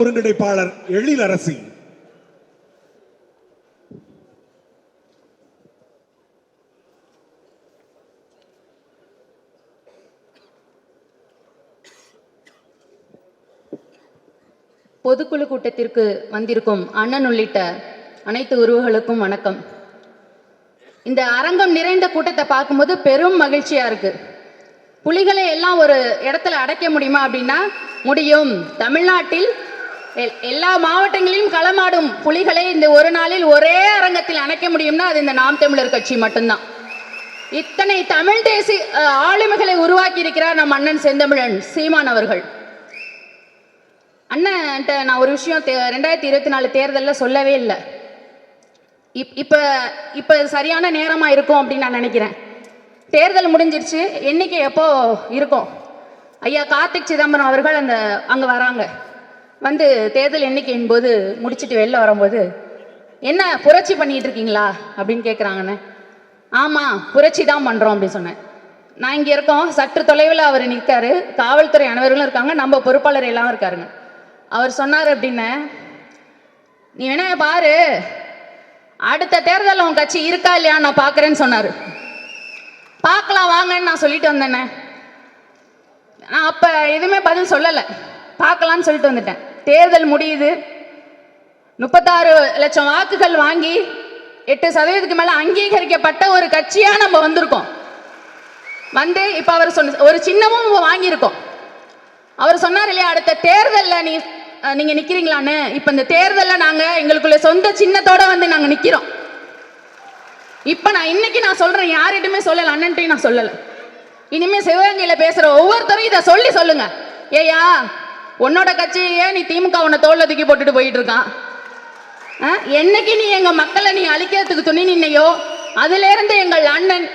ஒருங்கிணைப்பாளர் எழிலரசி. பொதுக்குழு கூட்டத்திற்கு வந்திருக்கும் அண்ணன் உள்ளிட்ட அனைத்து உறவுகளுக்கும் வணக்கம். இந்த அரங்கம் நிறைந்த கூட்டத்தை பார்க்கும்போது பெரும் மகிழ்ச்சியா இருக்கு. புலிகளை எல்லாம் ஒரு இடத்துல அடைக்க முடியுமா அப்படின்னா முடியும். தமிழ்நாட்டில் எல்லா மாவட்டங்களிலும் களமாடும் புலிகளை இந்த ஒரு நாளில் ஒரே அரங்கத்தில் அணைக்க முடியும்னா அது இந்த நாம் தமிழர் கட்சி மட்டும்தான். இத்தனை தமிழ் தேசிய ஆளுமைகளை உருவாக்கி இருக்கிறார் நம் அண்ணன் செந்தமிழன் சீமான் அவர்கள். அண்ணன்ட்ட நான் ஒரு விஷயம் 2024 தேர்தலில் சொல்லவே இல்லை. இப்போ சரியான நேரமாக இருக்கும் அப்படின்னு நான் நினைக்கிறேன். தேர்தல் முடிஞ்சிருச்சு, எண்ணிக்கை எப்போ இருக்கும்? ஐயா கார்த்திக் சிதம்பரம் அவர்கள் அங்கே வராங்க. வந்து தேர்தல் எண்ணிக்கையின் போது முடிச்சுட்டு வெளில வரும்போது என்ன புரட்சி பண்ணிட்டு இருக்கீங்களா அப்படின்னு கேட்குறாங்கண்ணே. ஆமாம் புரட்சி தான் பண்ணுறோம் அப்படின்னு சொன்னேன். நான் இங்கே இருக்கோம், சற்று தொலைவில் அவர் நிற்காரு, காவல்துறை அனைவர்களும் இருக்காங்க, நம்ம பொறுப்பாளர் எல்லாம் இருக்காருங்க. அவர் சொன்னார் அப்படின்னு, நீ வேணா பாரு அடுத்த தேர்தலில் உன் கட்சி இருக்கா இல்லையா நான் பார்க்குறேன்னு சொன்னார். பார்க்கலாம் வாங்கன்னு நான் சொல்லிட்டு வந்தேண்ணே. நான் அப்போ எதுவுமே பதில் சொல்லலை, பார்க்கலான்னு சொல்லிட்டு வந்துட்டேன். தேர்தல் முடியுது, 36 லட்சம் வாக்குகள் வாங்கி 8% மேலே அங்கீகரிக்கப்பட்ட ஒரு கட்சியாக நம்ம வந்திருக்கோம். வந்து இப்போ அவர் ஒரு சின்னமும் வாங்கியிருக்கோம். அவர் சொன்னார் இல்லையா அடுத்த தேர்தலில் நீங்கள் நிற்கிறீங்களான்னு. இப்போ இந்த தேர்தலில் நாங்கள் எங்களுக்குள்ள சொந்த சின்னத்தோட வந்து நாங்கள் நிற்கிறோம். இப்போ இன்னைக்கு நான் சொல்கிறேன், யார்கிட்டுமே சொல்லலை, அண்ணன்ட்டையும் நான் சொல்லலை. இனிமேல் சிவகங்கையில் பேசுகிற ஒவ்வொருத்தரும் இதை சொல்லுங்க. ஏயா உன்னோட கட்சியே நீ திமுக உன்னை தோல்ல தூக்கி போட்டுட்டு போயிட்டு இருக்கான். என்னைக்கு நீ எங்கள் மக்களை நீ அழிக்கிறதுக்கு துணி நின்னையோ அதுலேருந்து எங்கள் அண்ணன்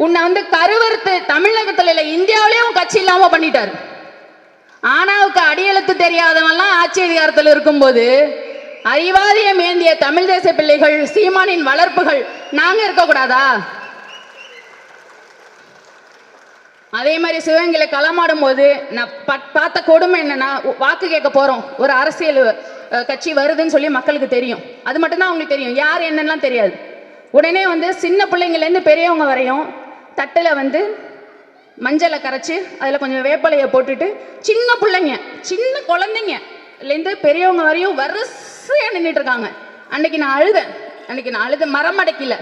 உன்னை வந்து கருவறுத்து தமிழகத்தில் இல்லை இந்தியாவிலேயே உன் கட்சி இல்லாமல் பண்ணிட்டாரு. ஆனாவுக்கு அடியெழுத்து தெரியாதவெல்லாம் ஆட்சி அதிகாரத்தில் இருக்கும்போது அறிவாதிய மேந்திய தமிழ் தேச பிள்ளைகள் சீமானின் வளர்ப்புகள் நாங்க இருக்கக்கூடாதா? அதே மாதிரி சிவகங்கையில் களமாடும் போது நான் பார்த்த கொடுமை என்னன்னா, வாக்கு கேட்க போறோம், ஒரு அரசியல் கட்சி வருதுன்னு சொல்லி மக்களுக்கு தெரியும், அது மட்டும்தான் அவங்களுக்கு தெரியும், யார் என்னெல்லாம் தெரியாது. உடனே வந்து சின்ன பிள்ளைங்கள்லேருந்து பெரியவங்க வரையும் தட்டில் வந்து மஞ்சளை கரைச்சி அதில் கொஞ்சம் வேப்பலையை போட்டுட்டு சின்ன பிள்ளைங்க சின்ன குழந்தைங்கலேருந்து பெரியவங்க வரையும் வரிசையாக நின்றுட்டு இருக்காங்க. அன்னைக்கு நான் அழுத மரம் அடைக்கல.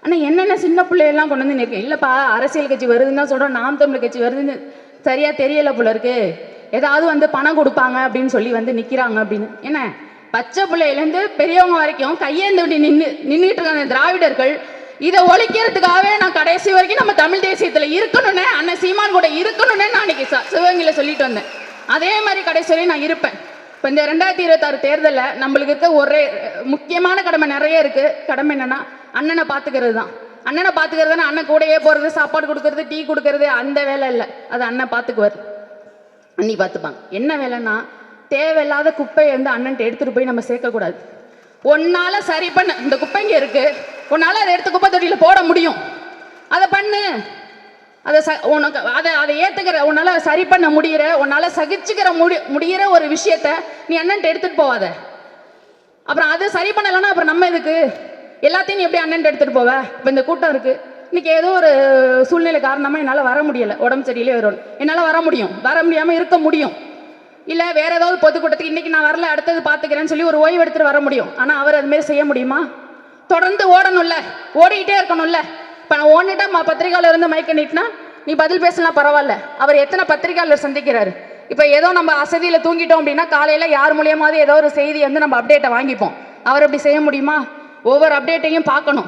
ஆனால் என்னென்ன சின்ன பிள்ளையெல்லாம் கொண்டு வந்து நிற்கேன். இல்லைப்பா அரசியல் கட்சி வருதுன்னு தான் சொல்கிறோம், நாம் தமிழ் கட்சி வருதுன்னு சரியாக தெரியலை போல இருக்கு, ஏதாவது வந்து பணம் கொடுப்பாங்க அப்படின்னு சொல்லி வந்து நிற்கிறாங்க அப்படின்னு. என்ன பச்சை பிள்ளையிலேருந்து பெரியவங்க வரைக்கும் கையேந்து நின்றுட்டு இருக்காங்க திராவிடர்கள். இதை ஒழிக்கிறதுக்காகவே நான் கடைசி வரைக்கும் நம்ம தமிழ் தேசியத்தில் இருக்கணும்னு அண்ணன் சீமான் கூட இருக்கணும்னு நான் அன்னைக்கு சிவகங்கையில் சொல்லிட்டு வந்தேன். அதே மாதிரி கடைசி வரையும் நான் இருப்பேன். இப்போ இந்த 2026 தேர்தலில் நம்மளுக்கு இருக்க ஒரே முக்கியமான கடமை நிறைய இருக்குது. கடமை என்னன்னா அண்ணனை பார்த்துக்கிறது தான். அண்ணனை பார்த்துக்கிறதுனா அண்ணன் கூடையே போகிறது, சாப்பாடு கொடுக்கறது, டீ கொடுக்கறது, அந்த வேலை இல்லை. அது அண்ணன் பார்த்துக்குவார், அண்ணி பார்த்துப்பாங்க. என்ன வேலைன்னா தேவையில்லாத குப்பையை வந்து அண்ணன்ட்டு எடுத்துகிட்டு போய் நம்ம சேர்க்கக்கூடாது. உன்னால சரி பண்ண இந்த குப்பைங்க இருக்கு, உன்னால அதை எடுத்து குப்பை தொட்டியில் போட முடியும், அதை பண்ணு. உனக்கு அதை ஏற்றுக்கிற, உன்னால சரி பண்ண முடிகிற, உன்னால சகிச்சுக்கிற முடிகிற ஒரு விஷயத்த நீ அண்ணன்ட்டு எடுத்துட்டு போவாத. அப்புறம் அது சரி பண்ணலைன்னா அப்புறம் நம்ம எதுக்கு எல்லாத்தையும் நீ எப்படி அண்ணன்ட்டு எடுத்துட்டு போவ? இப்போ இந்த கூட்டம் இருக்கு, இன்னைக்கு ஏதோ ஒரு சூழ்நிலை காரணமா என்னால் வர முடியலை, உடம்பு சரியில்லை வரும், என்னால் வர முடியாமல் இருக்க முடியும். இல்லை வேற ஏதாவது பொதுக்கூட்டத்துக்கு இன்னைக்கு நான் வரல அடுத்தது பார்த்துக்கிறேன்னு சொல்லி ஒரு ஓய்வு எடுத்துட்டு வர முடியும். ஆனால் அவர் அதுமாரி செய்ய முடியுமா? தொடர்ந்து ஓடணும்ல, ஓடிக்கிட்டே இருக்கணும்ல. இப்போ நான் ஓடிட்டா பத்திரிகையாளர் இருந்து மைக்க நீட்டினா நீ பதில் பேசலாம் பரவாயில்ல. அவர் எத்தனை பத்திரிகையாளர் சந்திக்கிறாரு. இப்போ ஏதோ நம்ம அசதியில் தூங்கிட்டோம் அப்படின்னா காலையில் யார் மூலியமாவது ஏதோ ஒரு செய்தி வந்து நம்ம அப்டேட்டை வாங்கிப்போம். அவர் அப்படி செய்ய முடியுமா? ஒவ்வொரு அப்டேட்டையும் பார்க்கணும்,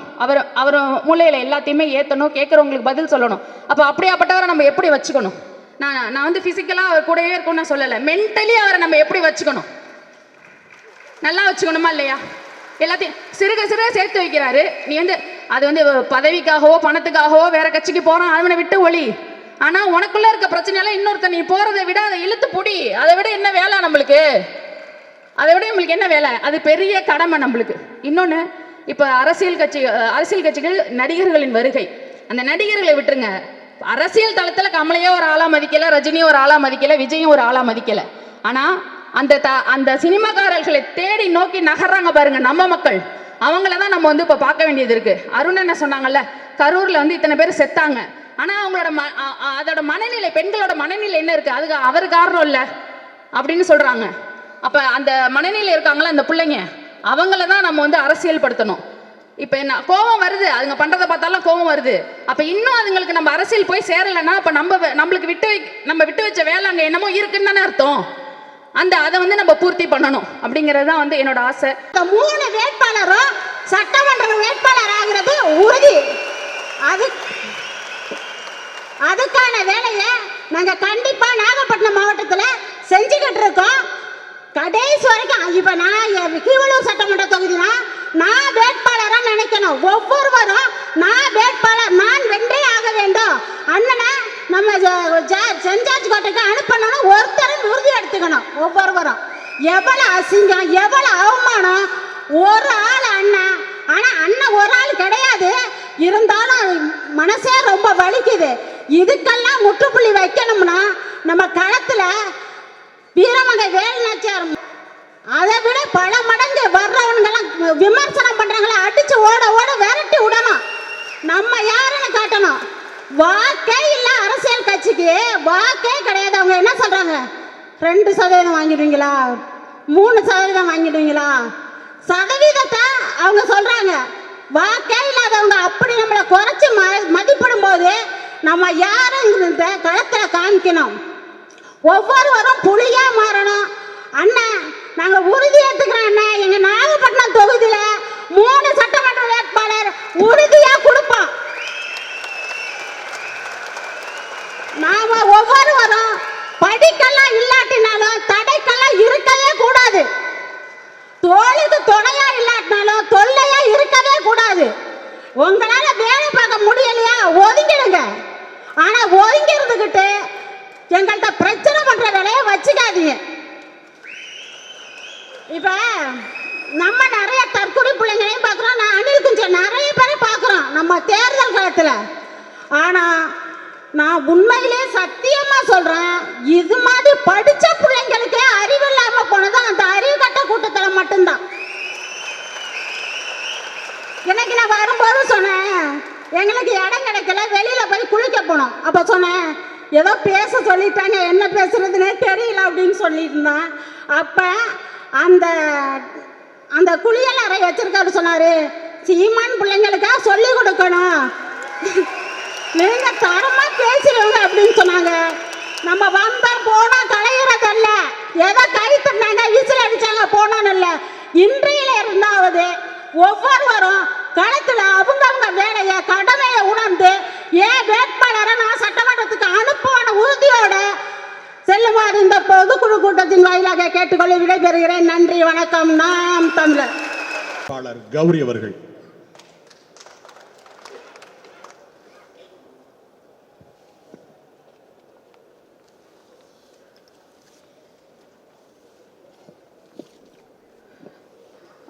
அவர் மூலையில் எல்லாத்தையுமே ஏற்றணும், கேட்குறவங்களுக்கு பதில் சொல்லணும். அப்போ அப்படியாப்பட்டவரை நம்ம எப்படி வச்சுக்கணும்? நான் வந்து ஃபிசிக்கலாக அவர் கூடவே இருக்கும்னு நான் சொல்லலை, மென்டலி அவரை நம்ம எப்படி வச்சுக்கணும்? நல்லா வச்சுக்கணுமா இல்லையா? எல்லாத்தையும் சிறுக சேர்த்து வைக்கிறாரு. நீ வந்து அது வந்து பதவிக்காகவோ பணத்துக்காகவோ வேற கட்சிக்கு போறான், அவனை விட்டு ஒளி. ஆனா உனக்குள்ள இருக்க பிரச்சனையெல்லாம் இன்னொருத்த நீ போறதை விட அதை இழுத்து புடி. அதை விட என்ன வேலை நம்மளுக்கு? அதை விட நம்மளுக்கு என்ன வேலை? அது பெரிய கடமை நம்மளுக்கு. இன்னொன்று, இப்போ அரசியல் கட்சிகள் நடிகர்களின் வருகை, அந்த நடிகர்களை விட்டுருங்க. அரசியல் தளத்தில் கமலையோ ஒரு ஆளா மதிக்கல, ரஜினியோ ஒரு ஆளா மதிக்கல, விஜயும் ஒரு ஆளா மதிக்கல. ஆனா அந்த சினிமாக்காரர்களை தேடி நோக்கி நகர்றாங்க பாருங்க நம்ம மக்கள். அவங்கள தான் நம்ம வந்து இப்போ பார்க்க வேண்டியது இருக்கு. அருண் என்ன சொன்னாங்கல்ல, கரூர்ல வந்து இத்தனை பேர் செத்தாங்க, ஆனா அவங்களோட அதோட மனநிலை, பெண்களோட மனநிலை என்ன இருக்கு, அதுக்கு அவர் காரணம் இல்லை அப்படின்னு சொல்றாங்க. அப்ப அந்த மனநிலை இருக்காங்களா அந்த பிள்ளைங்க, அவங்கள தான் நம்ம வந்து அரசியல் படுத்தணும். இப்ப என்ன கோபம் வருது, அதுங்க பண்றதை பார்த்தாலும் கோபம் வருது. அப்ப இன்னும் அதுங்களுக்கு நம்ம அரசியல் போய் சேரலைன்னா அப்ப நம்மளுக்கு விட்டு வச்ச வேலை அங்க என்னமோ இருக்குன்னு தானே அர்த்தம். அதை வந்து நம்ம பூர்த்தி பண்ணணும் அப்படிங்கிறது தான் வந்து என்னோட ஆசை. 3 வேட்பாளரும் சட்டமன்ற வேட்பாளர் ஆகிறது உறுதி. அதுக்கான வேலையை நாங்க கண்டிப்பா நாகப்பட்டினம் மாவட்டத்தில் செஞ்சுக்கிட்டு இருக்கோம். கடைசி வரைக்கும் இப்ப நான் கீவளூர் சட்டமன்ற தொகுதினா நான் வேட்பாளரா நினைக்கணும். ஒவ்வொருவரும் நான் வேட்பாளர், நான் வென்றே ஆக வேண்டும். அண்ணனை நம்ம செஞ்சாச்சு கோட்டைக்கு அனுப்பணும். ஒருத்தரும் உறுதி எடுத்துக்கணும். ஒவ்வொருவரும் எவ்வளவு அசிங்கம், எவ்வளவு அவமானம். ஒரு ஆள் அண்ணன், ஆனா அண்ணன் ஒரு ஆள் கிடையாது. இருந்தாலும் மனசே ரொம்ப வலிக்குது. இதுக்கெல்லாம் முற்றுப்புள்ளி வைக்கணும்னா நம்ம களத்துல வீரமங்கை வேலுநாச்சியார் அதை விட பல மடங்கு வர்றவங்கெல்லாம் விமர்சனம் பண்றாங்களே, அடிச்சு ஓட ஓட விரட்டி விடணும். நம்ம யாருன்னு காட்டணும். வாக்கே இல்ல அரசியல் கட்சிக்கு, வாக்கே கிடையாது. அவங்க என்ன சொல்றாங்க, 2% வாங்கிடுவீங்களா, 3% வாங்கிடுவீங்களா, சதவீதத்தை அவங்க சொல்றாங்க. வாக்கே இல்லாதவங்க அப்படி நம்மளை குறைச்சி மதிப்பிடும் போது நம்ம யாருங்கிறத களத்துல காமிக்கணும். ஒவ்வொருவரும் புலியா மாறணும். அண்ணன் நாங்க உறுதி ஏத்துக்கிறோம். அண்ணன் எங்க நாகப்பட்டினம் தொகுதியில 3 சட்டமன்ற வேட்பாளர் உறுதியா கொடுப்போம். நாம ஒவ்வொருவரும் படிக்கெல்லாம் இல்லாட்டினாலும் தடைக்கெல்லாம் இருக்கவே கூடாது. தோளுக்கு துணையா இல்லாட்டினாலும் தொல்லையா இருக்கவே கூடாது. உங்களால வேலை பார்க்க முடியலையா, ஒதுங்கிடுங்க. ஆனா ஒதுங்கிறதுக்கிட்டு எங்கள்கிட்ட பிரச்சனை பண்ற வேலையை வச்சுக்காதீங்க. இப்ப நம்ம நிறைய தற்கொலை பிள்ளைங்களையும் பார்க்கிறோம். நான் அணில் குஞ்சம் நிறைய பேரை பார்க்கிறோம் நம்ம தேர்தல் காலத்துல. ஆனா நான் உண்மையிலே சத்தியமா சொல்றேன், இது மாதிரி படிச்ச பிள்ளைங்களுக்கே அறிவு இல்லாம போனது அந்த அறிவு கட்ட கூட்டத்துல மட்டும்தான். எனக்கு நான் வரும்போது சொன்னேன், எங்களுக்கு இடம் கிடைக்கல, வெளியில போய் குளிக்க போனோம். அப்ப சொன்னேன், ஏதோ பேச சொல்லிட்டாங்க, என்ன பேசுறதுன்னே தெரியல அப்படின்னு சொல்லிட்டு இருந்தான். அப்ப அந்த அந்த குளியல் அறை வச்சிருக்காரு சொன்னாரு, சீமான் பிள்ளைங்களுக்காக சொல்லி கொடுக்கணும், நீங்க தரமா பேசுறவங்க அப்படின்னு சொன்னாங்க. நம்ம வந்தா போனா கலையிறதல்ல, ஏதோ கை தந்தாங்க விசில் அடிச்சாங்க போனோன்னு இல்லை. இன்றையில இருந்தாவது ஒவ்வொருவரும் களத்துல அவங்க வேலையை கடமையை உணர்ந்து ஏன் வேட்பாளரை நான் சட்டமன்றத்துக்கு அனுப்புவான உறுதியோட செல்லுமாறு இந்த பொதுக்குழு கூட்டத்தின் வாயிலாக கேட்டுக்கொள்ள விடைபெறுகிறேன். நன்றி, வணக்கம். நாம் தமிழர். கௌரி அவர்கள்.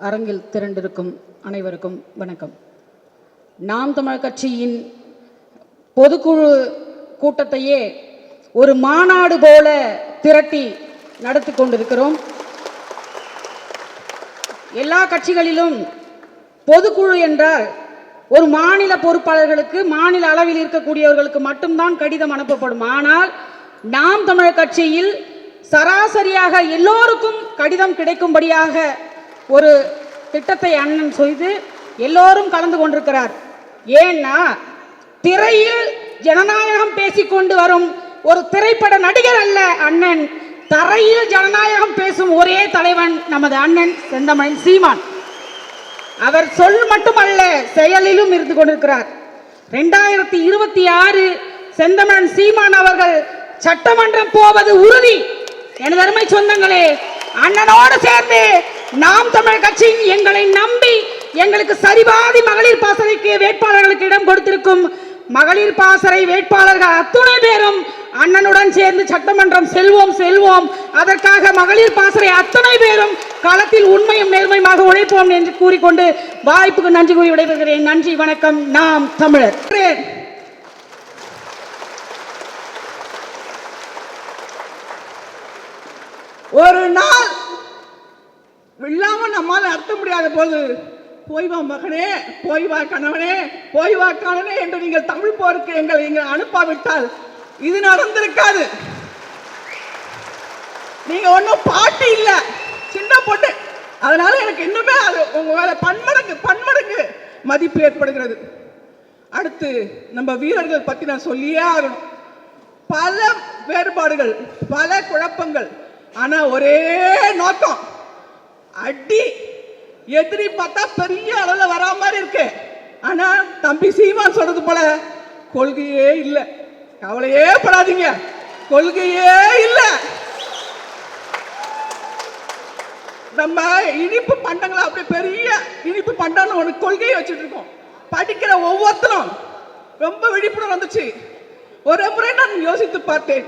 அரங்கில் திரண்டிருக்கும் அனைவருக்கும் வணக்கம். நாம் தமிழர் கட்சியின் பொதுக்குழு கூட்டத்தையே ஒரு மாநாடு போல திரட்டி நடத்தி கொண்டிருக்கிறோம். எல்லா கட்சிகளிலும் பொதுக்குழு என்றால் ஒரு மாநில பொறுப்பாளர்களுக்கு, மாநில அளவில் இருக்கக்கூடியவர்களுக்கு மட்டும்தான் கடிதம் அனுப்பப்படும். ஆனால் நாம் தமிழர் கட்சியில் சராசரியாக எல்லோருக்கும் கடிதம் கிடைக்கும்படியாக ஒரு திட்டத்தை அண்ணன் செய்து எல்லோரும் கலந்து கொண்டிருக்கிறார். ஏன்னா திரையில் ஜனநாயகம் பேசிக்கொண்டு வரும் ஒரு திரைப்பட நடிகர் அல்ல அண்ணன், தரையில் ஜனநாயகம் பேசும் ஒரே தலைவன் நமது அண்ணன் செந்தமிழன் சீமான். அவர் சொல் மட்டுமல்ல, செயலிலும் இருந்து கொண்டிருக்கிறார். 2026 செந்தமிழன் சீமான் அவர்கள் சட்டமன்றம் போவது உறுதி. எனது அருமை சொந்தங்களே, அண்ணனோடு சேர்ந்து நாம் தமிழர் கட்சி எங்களை நம்பி எங்களுக்கு சரிபாதி மகளிர் பாசறைக்கு வேட்பாளர்களுக்கு இடம் கொடுத்திருக்கும் மகளிர் பாசறை வேட்பாளர்கள் அத்துணை பேரும் அண்ணனுடன் சேர்ந்து சட்டமன்றம் செல்வோம். அதற்காக மகளிர் பாசறை அத்தனை பேரும் களத்தில் உண்மையும் நேர்மையாக உழைப்போம் என்று கூறிக்கொண்டு வாய்ப்புக்கு நன்றி கூறி விடைபெறுகிறேன். நன்றி, வணக்கம். நாம் தமிழர். ஒரு நாள் இல்லாம நம்மால் நடத்த முடியாத போது போய் வா மகனே, போய் வா கணவனே, போய் வா கணவனே என்று நீங்கள் தமிழ் போருக்கு எங்களை அனுப்பாவிட்டால் இது நடந்திருக்காது. நீங்க ஒன்றும் பாட்டு இல்ல, சின்ன பொண்ணு. அதனால எனக்கு இன்னுமே அது உங்க மேல பன்மடங்கு மதிப்பு ஏற்படுகிறது. அடுத்து நம்ம வீரர்கள் பத்தி நான் சொல்லியே ஆகணும். பல வேறுபாடுகள், பல குழப்பங்கள், ஆனா ஒரே நோக்கம், அடி. எதிரி பார்த்தா பெரிய அளவுல வரா மாதிரி இருக்கு, ஆனா தம்பி சீமான் சொல்றது போல கொள்கையே இல்லை. கவலையே படாதீங்க, கொள்கையே இல்லை. நம்ம இனிப்பு பண்டங்களை அப்படி பெரிய இனிப்பு பண்டம்னு ஒரு கொள்கையை வச்சுட்டு இருக்கோம். படிக்கிற ஒவ்வொருத்தரும் ரொம்ப விழிப்புணர்வு வந்துச்சு. ஒரு முறை நான் யோசித்து பார்த்தேன்.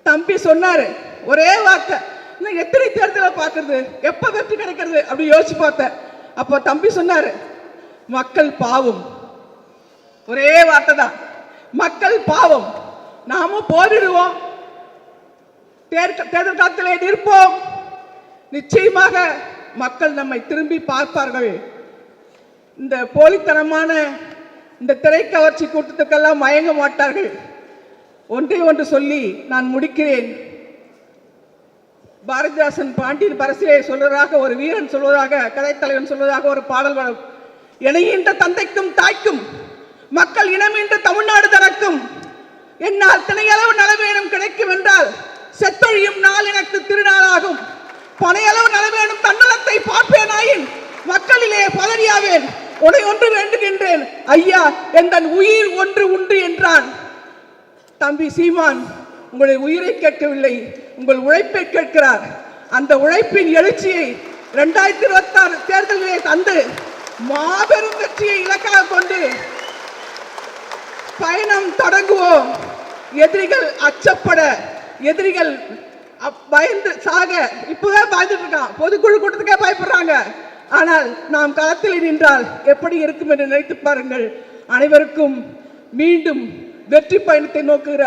தம்பி சொன்னாரு ஒரே வார்த்தை, இன்னும் எத்தனை தேர்தலை பார்க்கறது, எப்ப வெற்றி கிடைக்கிறது அப்படி யோசிச்சு பார்த்தேன். அப்போ தம்பி சொன்னாரு, மக்கள் பாவம். ஒரே வார்த்தை தான், மக்கள் பாவம். நாமும் போரிடுவோம், தேர்தல் காலத்திலே நிற்போம். நிச்சயமாக மக்கள் நம்மை திரும்பி பார்ப்பார்கள். இந்த போலித்தனமான இந்த திரைக்கவர்ச்சி கூட்டத்துக்கெல்லாம் மயங்க மாட்டார்கள். ஒன்றை ஒன்று சொல்லி நான் முடிக்கிறேன். பாரதிதாசன் பாண்டியன் பரசிலே சொல்வதாக, ஒரு வீரன் சொல்வதாக, கதைத்தலைவன் சொல்வதாக ஒரு பாடல் வரும். இணையின்ற தந்தைக்கும் தாய்க்கும் மக்கள் இனமின்ற தமிழ்நாடு தனக்கும் என்னால் திணையளவு நலவேனும் கிடைக்கும் என்றால் செத்தொழியும் நாள் எனக்கு திருநாளாகும். பனையளவு நலவேனும் தன்னலத்தை பார்ப்பேனாயின் மக்களிலே பதறியாவேன். உன்னை ஒன்று வேண்டுகின்றேன் ஐயா, என் உயிர் ஒன்று உண்டு என்றான். தம்பி சீமான் உங்களுடைய உயிரை கேட்கவில்லை, உங்கள் உழைப்பை கேட்கிறார். அந்த உழைப்பின் எழுச்சியை 2026 தேர்தலிலே தந்து மாபெரும் வெற்றியை இலக்காக கொண்டு பயணம் தொடங்குவோம். எதிரிகள் அச்சப்பட, எதிரிகள் பயந்து சாக, இப்பதான் பயந்துட்டு இருக்கான். பொதுக்குழு கூட்டத்துக்கே பயப்படுறாங்க. ஆனால் நாம் களத்தில் நின்றால் எப்படி இருக்கும் என்று நினைத்து பாருங்கள். அனைவருக்கும் மீண்டும் வெற்றி பயணத்தை நோக்குகிற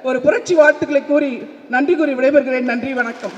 ஒரு புரட்சி வாழ்த்துக்களை கூறி நன்றி கூறி விடைபெறுகிறேன். நன்றி, வணக்கம்.